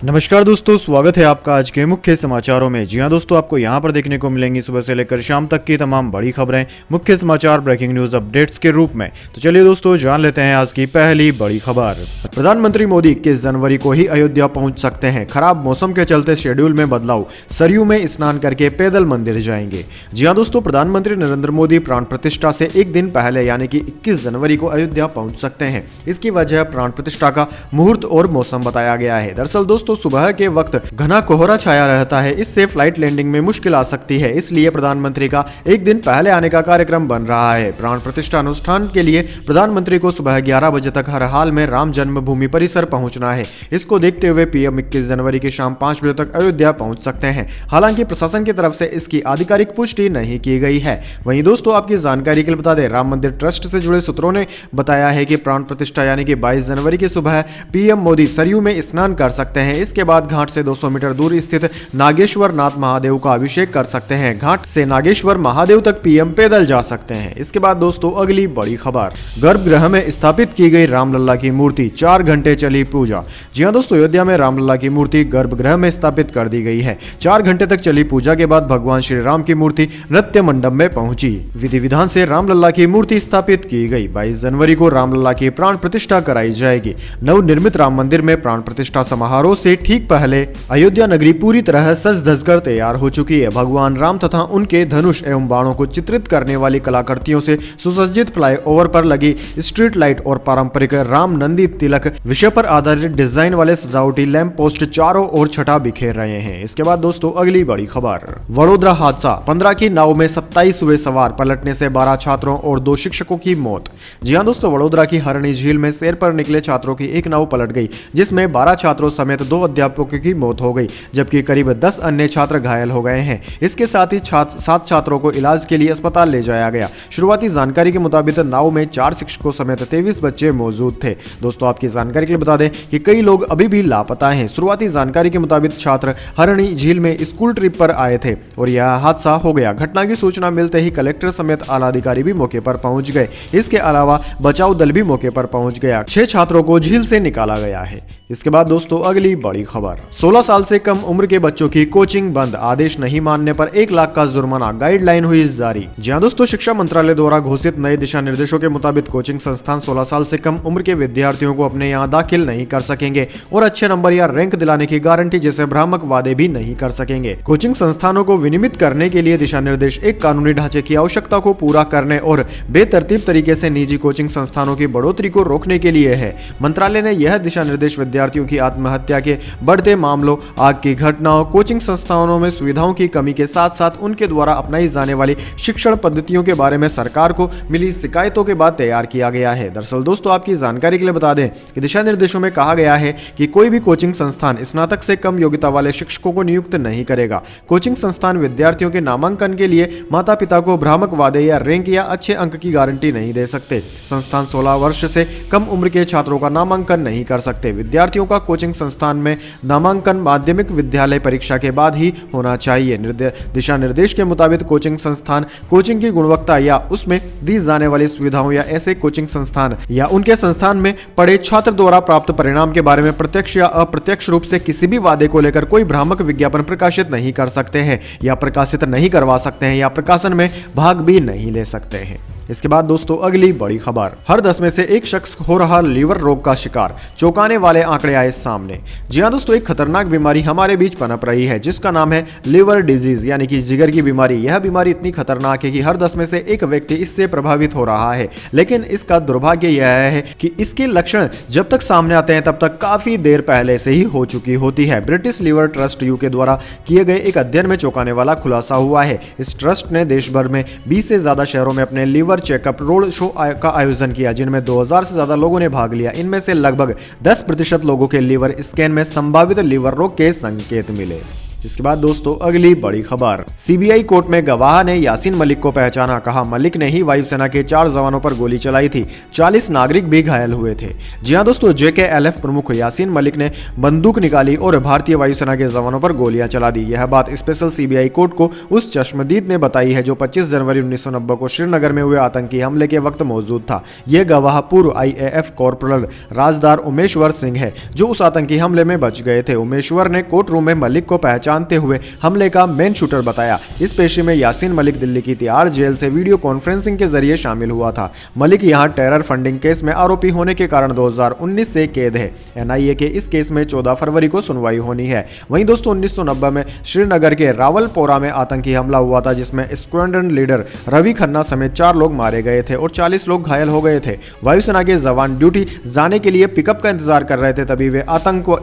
नमस्कार दोस्तों, स्वागत है आपका आज के मुख्य समाचारों में। जी हां दोस्तों, आपको यहां पर देखने को मिलेंगी सुबह से लेकर शाम तक की तमाम बड़ी खबरें मुख्य समाचार ब्रेकिंग न्यूज अपडेट्स के रूप में। तो चलिए दोस्तों, जान लेते हैं आज की पहली बड़ी खबर। प्रधानमंत्री मोदी 21 जनवरी को ही अयोध्या पहुंच सकते हैं। खराब मौसम के चलते शेड्यूल में बदलाव, सरयू में स्नान करके पैदल मंदिर जाएंगे। जी हाँ दोस्तों, प्रधानमंत्री नरेंद्र मोदी प्राण प्रतिष्ठा से एक दिन पहले यानी कि 21 जनवरी को अयोध्या पहुंच सकते हैं। इसकी वजह प्राण प्रतिष्ठा का मुहूर्त और मौसम बताया गया है। दरअसल दोस्तों, सुबह के वक्त घना कोहरा छाया रहता है, इससे फ्लाइट लैंडिंग में मुश्किल आ सकती है। इसलिए प्रधानमंत्री का एक दिन पहले आने का कार्यक्रम बन रहा है। प्राण प्रतिष्ठा अनुष्ठान के लिए प्रधानमंत्री को सुबह 11 बजे तक हर हाल में राम जन्मभूमि परिसर पहुंचना है। इसको देखते हुए पीएम 21 जनवरी की शाम 5 बजे तक अयोध्या पहुंच सकते हैं। हालांकि प्रशासन की तरफ से इसकी आधिकारिक पुष्टि नहीं की गई है। वहीं दोस्तों, आपकी जानकारी के लिए बता दें, राम मंदिर ट्रस्ट से जुड़े सूत्रों ने बताया है कि प्राण प्रतिष्ठा यानी कि 22 जनवरी की सुबह पीएम मोदी सरयू में स्नान कर सकते हैं। इसके बाद घाट से 200 मीटर दूर स्थित नागेश्वर नाथ महादेव का अभिषेक कर सकते हैं। घाट से नागेश्वर महादेव तक पीएम पैदल जा सकते हैं। इसके बाद दोस्तों, अगली बड़ी खबर, गर्भगृह में स्थापित की गई रामलला की मूर्ति, 4 घंटे चली पूजा। जी हां दोस्तों, अयोध्या में रामलला की मूर्ति गर्भगृह में स्थापित कर दी गई है। 4 घंटे तक चली पूजा के बाद भगवान श्री राम की मूर्ति नृत्य मंडप में पहुंची। विधि विधान से रामलला की मूर्ति स्थापित की गई। 22 जनवरी को रामलला की प्राण प्रतिष्ठा कराई जाएगी। नवनिर्मित राम मंदिर में प्राण प्रतिष्ठा समारोह से ठीक पहले अयोध्या नगरी पूरी तरह सज धज कर तैयार हो चुकी है। भगवान राम तथा उनके धनुष एवं बाणों को चित्रित करने वाली कलाकृतियों से सुसज्जित फ्लाईओवर पर लगी स्ट्रीट लाइट और पारंपरिक राम नंदी तिलक विषय पर आधारित डिजाइन वाले सजावटी लैंप पोस्ट चारों ओर छटा बिखेर रहे हैं। इसके बाद दोस्तों, अगली बड़ी खबर, वडोदरा हादसा, 15 की नाव में 27 हुए सवार, पलटने से 12 छात्रों और 2 शिक्षकों की मौत। जी हां दोस्तों, वडोदरा की हरणी झील में सैर पर निकले छात्रों की एक नाव पलट गई, जिसमें 12 छात्रों समेत 2 अध्यापकों की मौत हो गई, जबकि करीब 10 अन्य छात्र घायल हो गए हैं। इसके साथ ही 7 छात्रों को इलाज के लिए अस्पताल ले जाया गया। शुरुआती जानकारी के मुताबिक नाव में 4 शिक्षकों समेत 23 बच्चे मौजूद थे। दोस्तों, आपकी जानकारी के लिए बता दें कि कई लोग अभी भी लापता हैं। शुरुआती जानकारी के मुताबिक छात्र हरणी झील में स्कूल ट्रिप पर आए थे और यह हादसा हो गया। घटना की सूचना मिलते ही कलेक्टर समेत आला अधिकारी भी मौके पर पहुंच गए। इसके अलावा बचाव दल भी मौके पर पहुंच गया। 6 छात्रों को झील से निकाला गया है। इसके बाद दोस्तों, अगली बड़ी खबर, 16 साल से कम उम्र के बच्चों की कोचिंग बंद, आदेश नहीं मानने पर 1 लाख का जुर्माना, गाइडलाइन हुई जारी। जी हां दोस्तों, शिक्षा मंत्रालय द्वारा घोषित नए दिशा निर्देशों के मुताबिक कोचिंग संस्थान 16 साल से कम उम्र के विद्यार्थियों को अपने यहाँ दाखिल नहीं कर सकेंगे और अच्छे नंबर या रैंक दिलाने की गारंटी जैसे भ्रामक वादे भी नहीं कर सकेंगे। कोचिंग संस्थानों को विनियमित करने के लिए दिशा निर्देश एक कानूनी ढांचे की आवश्यकता को पूरा करने और बेतरतीब तरीके से निजी कोचिंग संस्थानों की बढ़ोतरी को रोकने के लिए है। मंत्रालय ने यह दिशा निर्देश विद्यार्थियों की आत्महत्या के बढ़ते मामलों, आग की घटनाओं, कोचिंग संस्थानों में सुविधाओं की कमी के साथ साथ उनके द्वारा अपनाई जाने वाली शिक्षण पद्धतियों के बारे में सरकार को मिली शिकायतों के बाद तैयार किया गया है। दरअसल दोस्तों, आपकी जानकारी के लिए बता दें कि दिशा निर्देशों में कहा गया है कि कोई भी कोचिंग संस्थान स्नातक से कम योग्यता वाले शिक्षकों को नियुक्त नहीं करेगा। कोचिंग संस्थान विद्यार्थियों के नामांकन के लिए माता पिता को भ्रामक वादे या रैंक या अच्छे अंक की गारंटी नहीं दे सकते। संस्थान 16 वर्ष से कम उम्र के छात्रों का नामांकन नहीं कर सकते। विद्यार्थियों का कोचिंग संस्थान में नामांकन माध्यमिक विद्यालय परीक्षा के बाद ही होना चाहिए। दिशा निर्देश के मुताबिक कोचिंग संस्थान कोचिंग की गुणवत्ता या उसमें दी जाने वाली सुविधाओं या ऐसे कोचिंग संस्थान या उनके संस्थान में पढ़े छात्र द्वारा प्राप्त परिणाम के बारे में प्रत्यक्ष या अप्रत्यक्ष रूप से किसी भी वादे को लेकर कोई भ्रामक विज्ञापन प्रकाशित नहीं कर सकते हैं या प्रकाशित नहीं करवा सकते हैं या प्रकाशन में भाग भी नहीं ले सकते हैं। इसके बाद दोस्तों, अगली बड़ी खबर, हर 10 में से 1 शख्स हो रहा लीवर रोग का शिकार, चौंकाने वाले आंकड़े आए सामने। जी हां दोस्तों, एक खतरनाक बीमारी हमारे बीच पनप रही है जिसका नाम है लीवर डिजीज यानी कि जिगर की बीमारी। यह बीमारी इतनी खतरनाक है कि हर 10 में से 1 व्यक्ति इससे प्रभावित हो रहा है। लेकिन इसका दुर्भाग्य यह है कि इसके लक्षण जब तक सामने आते हैं तब तक काफी देर पहले से ही हो चुकी होती है। ब्रिटिश लीवर ट्रस्ट यूके द्वारा किए गए एक अध्ययन में चौंकाने वाला खुलासा हुआ है। इस ट्रस्ट ने देश भर में 20 से ज्यादा शहरों में अपने लीवर चेकअप रोड शो का आयोजन किया, जिनमें 2000 से ज्यादा लोगों ने भाग लिया। इनमें से लगभग 10% लोगों के लीवर स्कैन में संभावित लीवर रोग के संकेत मिले। इसके बाद दोस्तों अगली बड़ी खबर, सीबीआई कोर्ट में गवाह ने यासीन मलिक को पहचाना, कहा मलिक ने ही वायुसेना के 4 जवानों पर गोली चलाई थी, 40 नागरिक भी घायल हुए थे। जी हां दोस्तों, JKLF प्रमुख यासीन मलिक ने बंदूक निकाली और भारतीय वायुसेना के जवानों पर गोलियां चला दी। यह बात स्पेशल सीबीआई कोर्ट को उस चश्मदीद ने बताई है जो 25 जनवरी 1990 को श्रीनगर में हुए आतंकी हमले के वक्त मौजूद था। यह गवाह पूर्व IAF कॉर्पोरल राजदार उमेश्वर सिंह है जो उस आतंकी हमले में बच गए थे। उमेश्वर ने कोर्ट रूम में मलिक को पहचानते हुए हमले का मेन शूटर बताया। इस पेशी में यासीन मलिक दिल्ली की तिहाड़ जेल से वीडियो कॉन्फ्रेंसिंग के जरिए शामिल हुआ था। मलिक यहां टेरर फंडिंग केस में आरोपी होने के कारण 2019 से कैद है। NIA के इस केस में 14 फरवरी को सुनवाई होनी है। वहीं दोस्तों 1990 में श्रीनगर के रावलपोरा में आतंकी हमला हुआ था जिसमें स्क्वाड्रन लीडर रवि खन्ना समेत 4 लोग मारे गए थे और 40 लोग घायल हो गए थे। वायुसेना के जवान ड्यूटी जाने के लिए पिकअप का इंतजार कर रहे थे, तभी वे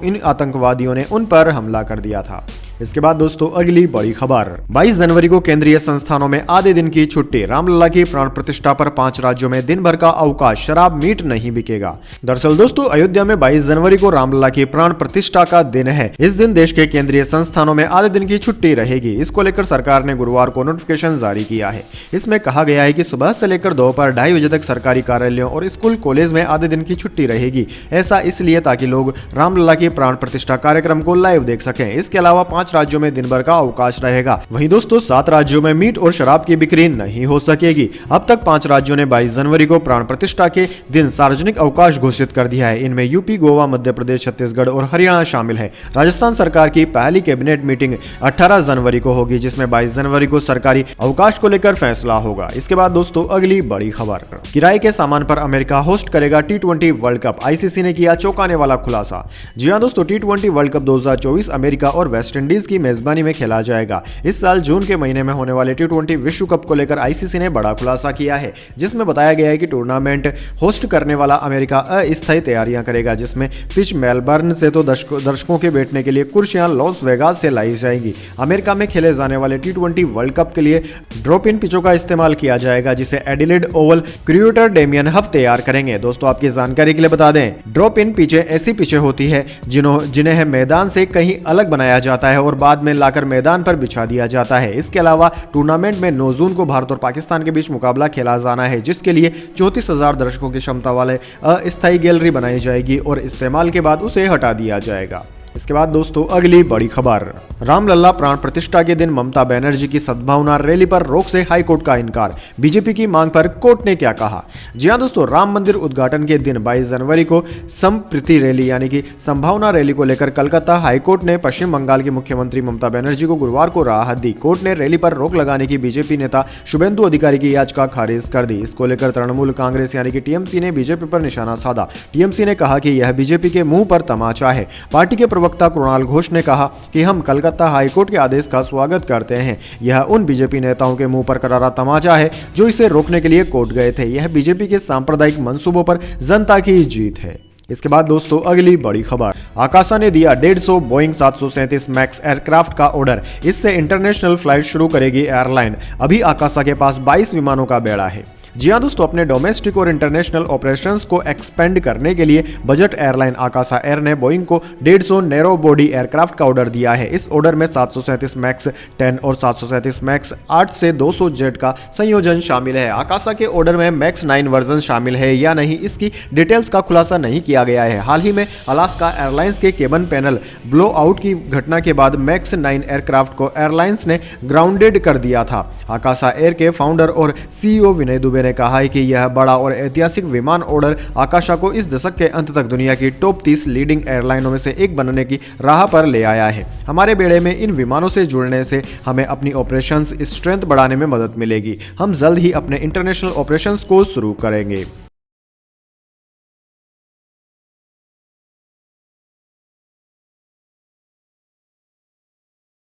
इन आतंकवादियों ने उन पर हमला कर दिया था। इसके बाद दोस्तों अगली बड़ी खबर, 22 जनवरी को केंद्रीय संस्थानों में आधे दिन की छुट्टी, रामलला की प्राण प्रतिष्ठा पर 5 राज्यों में दिन भर का अवकाश, शराब मीट नहीं बिकेगा। दरअसल दोस्तों अयोध्या में 22 जनवरी को रामलला की प्राण प्रतिष्ठा का दिन है। इस दिन देश के केंद्रीय संस्थानों में आधे दिन की छुट्टी रहेगी। इसको लेकर सरकार ने गुरुवार को नोटिफिकेशन जारी किया है। इसमें कहा गया है कि सुबह से लेकर दोपहर 2:30 बजे तक सरकारी कार्यालयों और स्कूल कॉलेज में आधे दिन की छुट्टी रहेगी। ऐसा इसलिए ताकि लोग रामलला की प्राण प्रतिष्ठा कार्यक्रम को लाइव देख सकें। इसके अलावा 5 राज्यों में दिन भर का अवकाश रहेगा। वहीं दोस्तों 7 राज्यों में मीट और शराब की बिक्री नहीं हो सकेगी। अब तक 5 राज्यों ने 22 जनवरी को प्राण प्रतिष्ठा के दिन सार्वजनिक अवकाश घोषित कर दिया है। इनमें यूपी, गोवा, मध्य प्रदेश, छत्तीसगढ़ और हरियाणा शामिल है। राजस्थान सरकार की पहली कैबिनेट मीटिंग 18 जनवरी को होगी जिसमें 22 जनवरी को सरकारी अवकाश को लेकर फैसला होगा। इसके बाद दोस्तों अगली बड़ी खबर, किराए के सामान पर अमेरिका होस्ट करेगा T20 वर्ल्ड कप, ICC ने किया चौंकाने वाला खुलासा। जी हां दोस्तों, T20 वर्ल्ड कप 2024 अमेरिका और वेस्टइंडीज की मेजबानी में खेला जाएगा। इस साल जून के महीने में होने वाले T20 विश्व कप को लेकर ICC ने बड़ा खुलासा किया है जिसमें बताया गया है कि टूर्नामेंट होस्ट करने वाला अमेरिका अस्थायी तैयारियां करेगा, जिसमें पिच मेलबर्न से तो दर्शकों के बैठने के लिए कुर्सियां लॉस वेगास से लाई जाएंगी। अमेरिका में खेले जाने वाले T20 वर्ल्ड कप के लिए ड्रॉप इन पिचों का इस्तेमाल किया जाएगा जिसे एडिलेड ओवल क्रिएटर डेमियन हफ तैयार करेंगे। दोस्तों आपकी जानकारी के लिए बता दें, ड्रॉप इन पिचें ऐसी पिचें होती है जिन्हें मैदान से कहीं अलग बनाया जाता है और बाद में लाकर मैदान पर बिछा दिया जाता है। इसके अलावा टूर्नामेंट में 9 जून को भारत और पाकिस्तान के बीच मुकाबला खेला जाना है जिसके लिए 34,000 दर्शकों की क्षमता वाले अस्थायी गैलरी बनाई जाएगी और इस्तेमाल के बाद उसे हटा दिया जाएगा। इसके बाद दोस्तों अगली बड़ी खबर, रामलला प्राण प्रतिष्ठा के दिन ममता बनर्जी की सद्भावना रैली पर रोक से हाईकोर्ट का इनकार, बीजेपी की मांग पर कोर्ट ने क्या कहा। जी हां दोस्तों, राम मंदिर उद्घाटन के दिन 22 जनवरी को संप्रीति रैली यानी कि संभावना रैली को लेकर कलकत्ता हाईकोर्ट ने पश्चिम बंगाल की मुख्यमंत्री ममता बनर्जी को गुरुवार को राहत दी। कोर्ट ने रैली पर रोक लगाने की बीजेपी नेता शुभेंदु अधिकारी की याचिका खारिज कर दी। इसको लेकर तृणमूल कांग्रेस यानी कि TMC ने बीजेपी पर निशाना साधा। TMC ने कहा कि यह बीजेपी के मुंह पर तमाचा है। पार्टी के प्रवक्ता कुणाल घोष ने कहा कि हम कलकत्ता हाईकोर्ट के आदेश का स्वागत करते हैं। यह उन बीजेपी नेताओं के मुंह पर करारा तमाचा है जो इसे रोकने के लिए कोर्ट गए थे। यह बीजेपी के सांप्रदायिक मंसूबों पर जनता की जीत है। इसके बाद दोस्तों अगली बड़ी खबर, आकाशा ने दिया 150 बोइंग 737 मैक्स एयरक्राफ्ट का ऑर्डर, इससे इंटरनेशनल फ्लाइट शुरू करेगी एयरलाइन। अभी आकाशा के पास 22 विमानों का बेड़ा है। जी हां दोस्तों, अपने डोमेस्टिक और इंटरनेशनल ऑपरेशंस को एक्सपेंड करने के लिए बजट एयरलाइन आकाशा एयर ने बोइंग को 150 नैरो बॉडी एयरक्राफ्ट का ऑर्डर दिया है। इस ऑर्डर में 737 मैक्स 10 और 737 मैक्स 8 से 200 जेट का संयोजन शामिल है। आकाशा के ऑर्डर में मैक्स 9 वर्जन शामिल है या नहीं, इसकी डिटेल्स का खुलासा नहीं किया गया है। हाल ही में अलास्का एयरलाइंस के केबन पैनल ब्लो आउट की घटना के बाद मैक्स 9 एयरक्राफ्ट को एयरलाइंस ने ग्राउंडेड कर दिया था। आकाशा एयर के फाउंडर और CEO विनय दुबे ने कहा है कि यह बड़ा और ऐतिहासिक विमान ऑर्डर आकाशा को इस दशक के अंत तक दुनिया की टॉप 30 लीडिंग एयरलाइनों में से एक बनने की राह पर ले आया है। हमारे बेड़े में इन विमानों से जुड़ने से हमें अपनी ऑपरेशंस स्ट्रेंथ बढ़ाने में मदद मिलेगी। हम जल्द ही अपने इंटरनेशनल ऑपरेशंस को शुरू करेंगे।